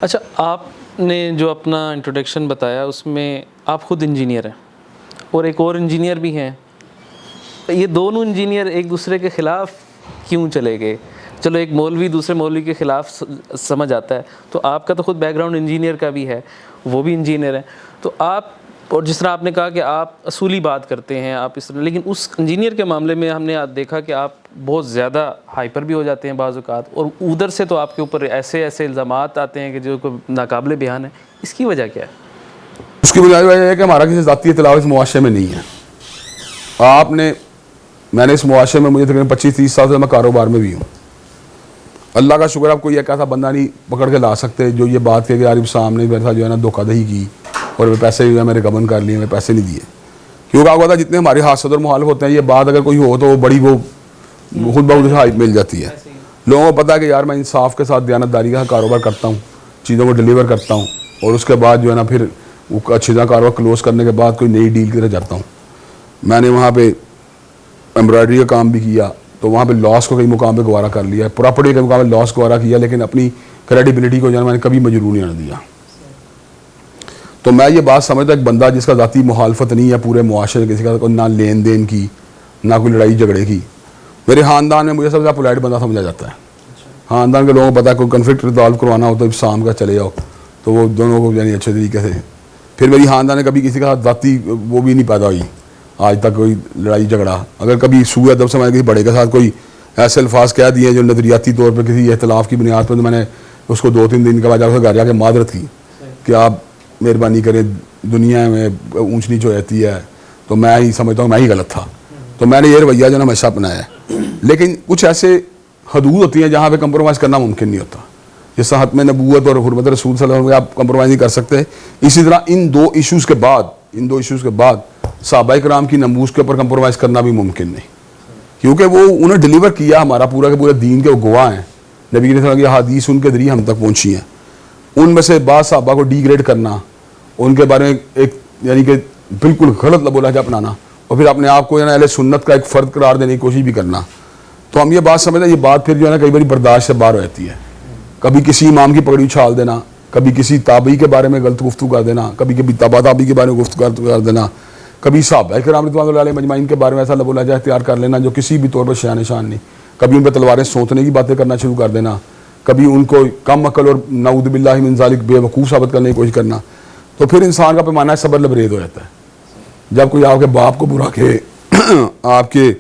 اچھا، آپ نے جو اپنا انٹروڈکشن بتایا اس میں آپ خود انجینئر ہیں اور ایک اور انجینئر بھی ہیں. یہ دونوں انجینئر ایک دوسرے کے خلاف کیوں چلے گئے؟ چلو ایک مولوی دوسرے مولوی کے خلاف سمجھ آتا ہے، تو آپ کا تو خود بیک گراؤنڈ انجینئر کا بھی ہے، وہ بھی انجینئر ہیں. تو آپ، اور جس طرح آپ نے کہا کہ آپ اصولی بات کرتے ہیں آپ اس طرح، لیکن اس انجینئر کے معاملے میں ہم نے دیکھا کہ آپ بہت زیادہ ہائپر بھی ہو جاتے ہیں بعض اوقات، اور ادھر سے تو آپ کے اوپر ایسے الزامات آتے ہیں کہ جو ناقابل بیان ہے. اس کی وجہ کیا ہے؟ اس کی بنیادی وجہ یہ ہے کہ ہمارا کسی ذاتی اطلاع اس معاشرے میں نہیں ہے. میں نے اس معاشرے میں، مجھے تقریباً 25-30 سال سے میں کاروبار میں بھی ہوں. اللہ کا شکر، آپ کوئی ایک ایسا بندہ نہیں پکڑ کے لا سکتے جو یہ بات کہ عارف صاحب نے میرے ساتھ جو ہے نا دھوکہ دہی کی اور پیسے جو ہے میرے گبن کر لیے، میں پیسے نہیں دیے. کیونکہ آپ کو پتا جتنے ہمارے حاسد اور مخالف ہوتے ہیں، یہ بات اگر کوئی ہو تو وہ بڑی خود بخود ہائپ مل جاتی ہے. لوگوں کو پتا ہے کہ یار میں انصاف کے ساتھ دیانتداری کا کاروبار کرتا ہوں، چیزوں کو ڈلیور کرتا ہوں، اور اس کے بعد جو ہے نا پھر وہ اچھی طرح کاروبار کلوز کرنے کے بعد کوئی نئی ڈیل کی طرف جاتا ہوں. میں نے وہاں پہ ایمبرائڈری کا کام بھی کیا، تو وہاں پہ لاس کو کئی مقام پہ گوارا کر لیا، پراپرٹی کے مقام پہ لاس گوارا کیا، لیکن اپنی کریڈیبلٹی کو جو ہے میں نے کبھی مجروح نہیں آنے دیا. تو میں یہ بات سمجھتا ایک بندہ جس کا ذاتی مخالفت نہیں ہے پورے معاشرے کسی کا، نہ لین دین کی، نہ کوئی لڑائی جھگڑے کی. میرے خاندان میں مجھے سب سے زیادہ پولائٹ بندہ سمجھا جاتا ہے. خاندان کے لوگوں کو پتا ہے کوئی کنفلکٹ ریزالو کروانا ہو تو شام کا چلے جاؤ، تو وہ دونوں کو یعنی اچھے طریقے سے. پھر میری خاندان نے کبھی کسی کا ذاتی وہ بھی نہیں پیدا ہوئی آج تک کوئی لڑائی جھگڑا. اگر کبھی سوئے ادب سے میں نے کسی بڑے کے ساتھ کوئی ایسے الفاظ کہہ دیے جو نظریاتی طور پہ کسی اختلاف کی بنیاد پر، تو میں نے اس کو 2-3 دن کے بعد جا کے گھر جا کے معذرت کی کہ آپ مہربانی کریں، دنیا میں اونچ نیچ ہو جاتی ہے، تو میں ہی سمجھتا ہوں میں ہی غلط تھا. تو میں نے یہ رویہ جو ہے ہمیشہ اپنایا ہے. لیکن کچھ ایسے حدود ہوتی ہیں جہاں پہ کمپرومائز کرنا ممکن نہیں ہوتا. جس طرح ختم نبوت اور حرمت رسول صلی اللہ علیہ وسلم آپ کمپرومائز نہیں کر سکتے، اسی طرح ان دو ایشوز کے بعد صحابہ کرام کی نموز کے اوپر کمپرومائز کرنا بھی ممکن نہیں، کیونکہ وہ انہیں ڈیلیور کیا ہمارا پورا کے پورے دین کے، وہ گواہ ہیں. نبی صلی اللہ علیہ وسلم کی حدیث ان کے ذریعے ہم تک پہنچی ہیں. ان میں سے بعض صحابہ کو ڈی گریڈ کرنا، ان کے بارے میں ایک یعنی کہ بالکل غلط لب و لہجہ اپنانا، اور پھر اپنے آپ کو اہل سنت کا ایک فرد قرار دینے کی کوشش بھی کرنا. تو ہم یہ بات سمجھتے ہیں، یہ بات پھر جو ہے نا کئی بار برداشت سے باہر ہو جاتی ہے. کبھی کسی امام کی پگڑی اچھال دینا، کبھی کسی تابعی کے بارے میں غلط گفتگو کر دینا، کبھی تابعی کے بارے میں گفتگو کر دینا، کبھی صحابہ کرام رضوان اللہ علیہ مجمعین کے بارے میں ایسا لب و لہجہ اختیار کر لینا جو کسی بھی طور پر شان نہیں. کبھی ان پہ تلواریں سونتنے کی باتیں کرنا شروع کر دینا، کبھی ان کو کم عقل اور نعوذ باللہ من ذالک بے وقوف ثابت کرنے کی کوشش کرنا. تو پھر انسان کا پیمانہ صبر لبریز ہو جاتا ہے. جب کوئی آپ کے باپ کو برا کہے، آپ کے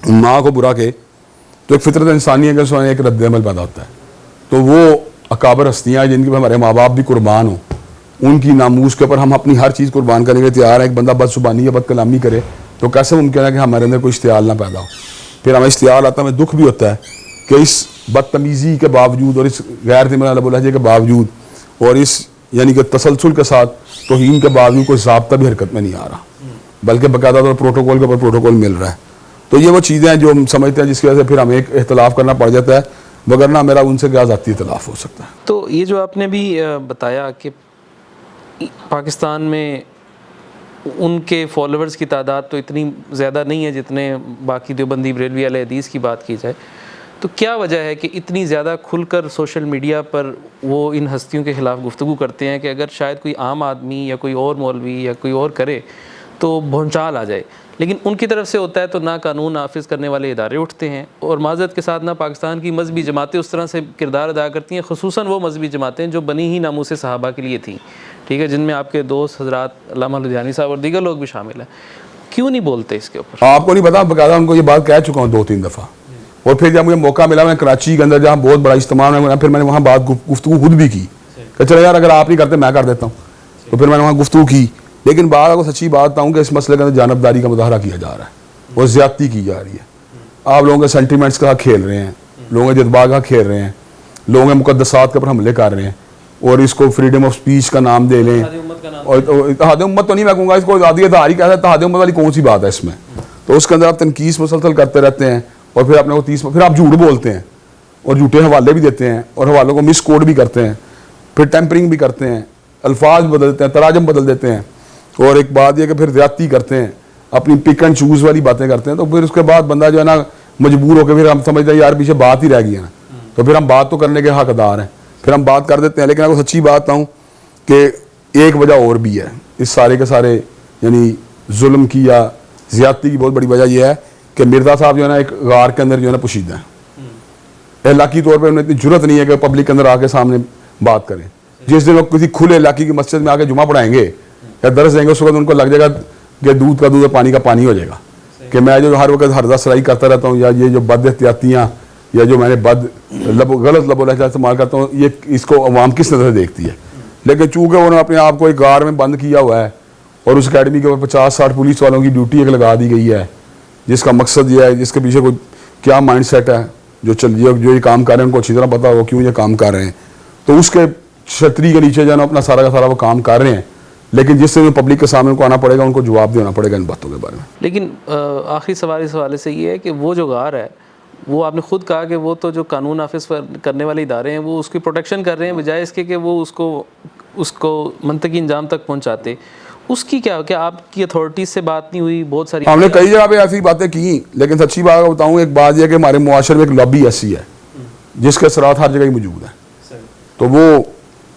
ماں کو برا کہے، تو ایک فطرت انسانی ہے کہ اس میں ایک رد عمل پیدا ہوتا ہے. تو وہ اکابر ہستیاں جن کے ہمارے ماں باپ بھی قربان ہوں، ان کی ناموس کے اوپر ہم اپنی ہر چیز قربان کرنے کے تیار ہیں. ایک بندہ بد زبانی یا بد کلامی کرے تو کیسے ممکن ہے کہ ہمارے اندر کوئی اشتعال نہ پیدا ہو؟ پھر ہمیں اشتعال آتا ہے، ہمیں دکھ بھی ہوتا ہے کہ اس بدتمیزی کے باوجود اور اس غیر ذمہ لب و لہجے کے باوجود اور اس یعنی کہ تسلسل کے ساتھ توہین کے باوجود کوئی ضابطہ بھی حرکت میں نہیں آ رہا، بلکہ باقاعدہ طور پروٹوکول کے اوپر پروٹوکول مل رہا ہے. تو یہ وہ چیزیں ہیں جو ہم سمجھتے ہیں جس کی وجہ سے پھر ہمیں ایک اختلاف کرنا پڑ جاتا ہے، وگرنہ میرا ان سے کیا ذاتی اختلاف ہو سکتا ہے. تو یہ جو آپ نے بھی بتایا کہ پاکستان میں ان کے فالوورز کی تعداد تو اتنی زیادہ نہیں ہے جتنے باقی دیوبندی بریلوی اہل حدیث کی بات کی جائے، تو کیا وجہ ہے کہ اتنی زیادہ کھل کر سوشل میڈیا پر وہ ان ہستیوں کے خلاف گفتگو کرتے ہیں کہ اگر شاید کوئی عام آدمی یا کوئی اور مولوی یا کوئی اور کرے تو بھونچال آ جائے، لیکن ان کی طرف سے ہوتا ہے تو نہ قانون نافذ کرنے والے ادارے اٹھتے ہیں، اور معذرت کے ساتھ نہ پاکستان کی مذہبی جماعتیں اس طرح سے کردار ادا کرتی ہیں، خصوصاً وہ مذہبی جماعتیں جو بنی ہی ناموس صحابہ کے لیے تھیں، ٹھیک ہے، جن میں آپ کے دوست حضرات علامہ لدھیانی صاحب اور دیگر لوگ بھی شامل ہیں. کیوں نہیں بولتے اس کے اوپر؟ آپ کو نہیں پتا، باقاعدہ ان کو یہ بات کہہ چکا ہوں 2-3 دفعہ. اور پھر جب مجھے موقع ملا، میں کراچی کے اندر جہاں بہت بڑا اجتماع ہے، پھر میں نے وہاں بات گفتگو خود بھی کی کہ چلو یار اگر آپ نہیں کرتے میں کر دیتا ہوں. تو پھر میں نے وہاں گفتگو کی، لیکن بعد کو سچی بات بتاؤں کہ اس مسئلے کے اندر جانبداری کا مظاہرہ کیا جا رہا ہے اور زیادتی کی جا رہی ہے. آپ لوگوں کے سینٹیمنٹس کا کھیل رہے ہیں، لوگوں کے جذبات کا کھیل رہے ہیں، لوگوں کے مقدسات کے اوپر حملے کر رہے ہیں، اور اس کو فریڈم آف سپیچ کا نام دے لیں. اور اتحاد امت تو نہیں میں کہوں گا، اس کو آزادی اداری کہتا ہے. اتحاد امت والی کون سی بات ہے اس میں؟ تو اس کے اندر آپ تنقید مسلسل کرتے رہتے ہیں، اور پھر اپنے کو پھر آپ جھوٹ بولتے ہیں اور جھوٹے حوالے بھی دیتے ہیں اور حوالوں کو مس کوڈ بھی کرتے ہیں، پھر ٹیمپرنگ بھی کرتے ہیں، الفاظ بدل دیتے ہیں، تراجم بدل دیتے ہیں، اور ایک بات یہ کہ پھر زیادتی کرتے ہیں، اپنی پک اینڈ چوز والی باتیں کرتے ہیں. تو پھر اس کے بعد بندہ جو ہے نا مجبور ہو کے پھر ہم سمجھتے ہیں یار پیچھے بات ہی رہ گئی ہے نا، تو پھر ہم بات تو کرنے کے حقدار ہیں. پھر ہم بات کر دیتے ہیں. لیکن اگر سچی بات بتاؤں کہ ایک وجہ اور بھی ہے اس سارے کے سارے یعنی ظلم کی یا زیادتی کی. بہت بڑی وجہ یہ ہے کہ مرزا صاحب جو ہے نا ایک غار کے اندر جو ہے نا پوشیدہ ہیں. علاقی طور پہ انہیں اتنی جرت نہیں ہے کہ پبلک کے اندر آ کے سامنے بات کریں. جس دن وہ کسی کھلے علاقے کی مسجد میں آ کے جمعہ پڑھائیں گے یا درس دیں گے اس وقت ان کو لگ جائے گا کہ دودھ کا دودھ اور پانی کا پانی ہو جائے گا کہ میں جو ہر وقت ہردہ سرائی کرتا رہتا ہوں یا یہ جو بد احتیاطیاں یا جو میں نے غلط لب و لہجہ استعمال کرتا ہوں یہ اس کو عوام کس نظر سے دیکھتی ہے. لیکن چونکہ انہوں نے اپنے آپ کو ایک غار میں بند کیا ہوا ہے اور اس اکیڈمی کے اوپر 50-60 پولیس والوں کی ڈیوٹی ایک لگا دی گئی ہے جس کا مقصد یہ ہے, جس کے پیچھے کوئی کیا مائنڈ سیٹ ہے, جو یہ کام کر رہے ہیں ان کو اچھی طرح پتا ہو کیوں یہ کام کر رہے ہیں, تو اس کے چھتری کے نیچے جو ہے نا اپنا سارا کا سارا وہ کام کر رہے ہیں. لیکن جس سے پبلک کے سامنے کو آنا پڑے گا ان کو جواب دینا پڑے گا ان باتوں کے بارے میں. لیکن آخری سوال اس حوالے سے یہ ہے کہ وہ جو غار ہے وہ آپ نے خود کہا کہ وہ تو جو قانون نافذ کرنے والے ادارے ہیں وہ اس کی پروٹیکشن کر رہے ہیں بجائے اس کے کہ وہ اس کو منطقی انجام تک پہنچاتے. اس کی کیا آپ کی اتھارٹیز سے بات نہیں ہوئی؟ بہت ساری ہم نے کئی جگہ پہ ایسی باتیں کی, لیکن سچی بات بتاؤں ایک بات یہ کہ ہمارے معاشرے میں ایک لابی ایسی ہے جس کے اثرات ہر جگہ ہی موجود ہیں. تو وہ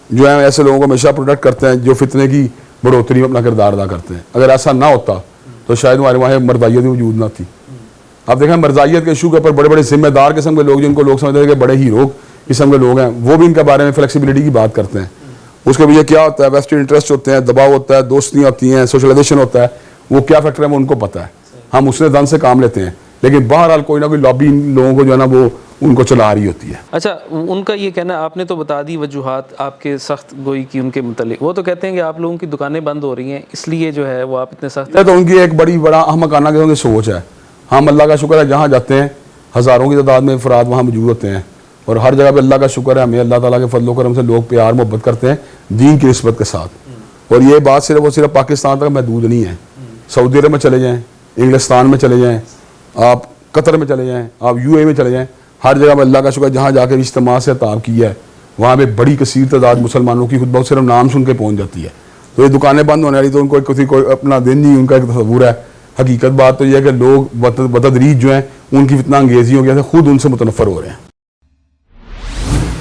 جو ہے ایسے لوگوں کو ہمیشہ پروٹیکٹ کرتے ہیں جو فتنے کی بڑھوتری میں اپنا کردار ادا کرتے ہیں. اگر ایسا نہ ہوتا تو شاید ہمارے وہاں مرزائیت بھی موجود نہ تھی. آپ دیکھیں مرزائیت کے ایشو کے اوپر بڑے بڑے ذمہ دار قسم کے لوگ جن کو لوگ سمجھتے ہیں کہ بڑے ہیرو قسم کے لوگ ہیں وہ بھی ان کے بارے میں فلیکسیبلٹی کی بات کرتے ہیں. اس کے پیچھے کیا ہوتا ہے؟ ویسٹڈ انٹرسٹ ہوتے ہیں, دباؤ ہوتا ہے, دوستیاں ہوتی ہیں, سوشلائزیشن ہوتا ہے. وہ کیا فیکٹر ہے وہ ان کو پتہ ہے, ہم اس نے دن سے کام لیتے ہیں. لیکن بہرحال کوئی نہ کوئی لابی لوگوں کو جو ہے نا وہ ان کو چلا رہی ہوتی ہے. اچھا, ان کا یہ کہنا آپ نے تو بتا دی وجوہات آپ کے سخت گوئی کی ان کے متعلق. وہ تو کہتے ہیں کہ آپ لوگوں کی دکانیں بند ہو رہی ہیں اس لیے جو ہے وہ آپ اتنے سخت ہیں. تو ان کی ایک بڑا احمقانہ قسم کی سوچ ہے. ہم اللہ کا شکر ہے جہاں جاتے ہیں ہزاروں کی تعداد میں افراد وہاں موجود ہوتے ہیں اور ہر جگہ پہ اللہ کا شکر ہے ہمیں اللہ تعالیٰ کے فضل و کرم سے لوگ پیار محبت کرتے ہیں دین کی نسبت کے ساتھ. اور یہ بات صرف اور صرف پاکستان تک محدود نہیں ہے. سعودی عرب میں چلے جائیں, انگلستان میں چلے جائیں, آپ قطر میں چلے جائیں, آپ UAE میں چلے جائیں, ہر جگہ میں اللہ کا شکر جہاں جا کے اجتماع سے خطاب کیا ہے وہاں پہ بڑی کثیر تعداد مسلمانوں کی خود بہت صرف نام سن کے پہنچ جاتی ہے. تو یہ دکانیں بند ہونے والی تو ان کو کسی کو اپنا دن نہیں, ان کا ایک تصور ہے. حقیقت بات تو یہ ہے کہ لوگ بتدریج جو ہیں ان کی فتنہ انگیزیوں کی وجہ سے خود ان سے متنفر ہو رہے ہیں.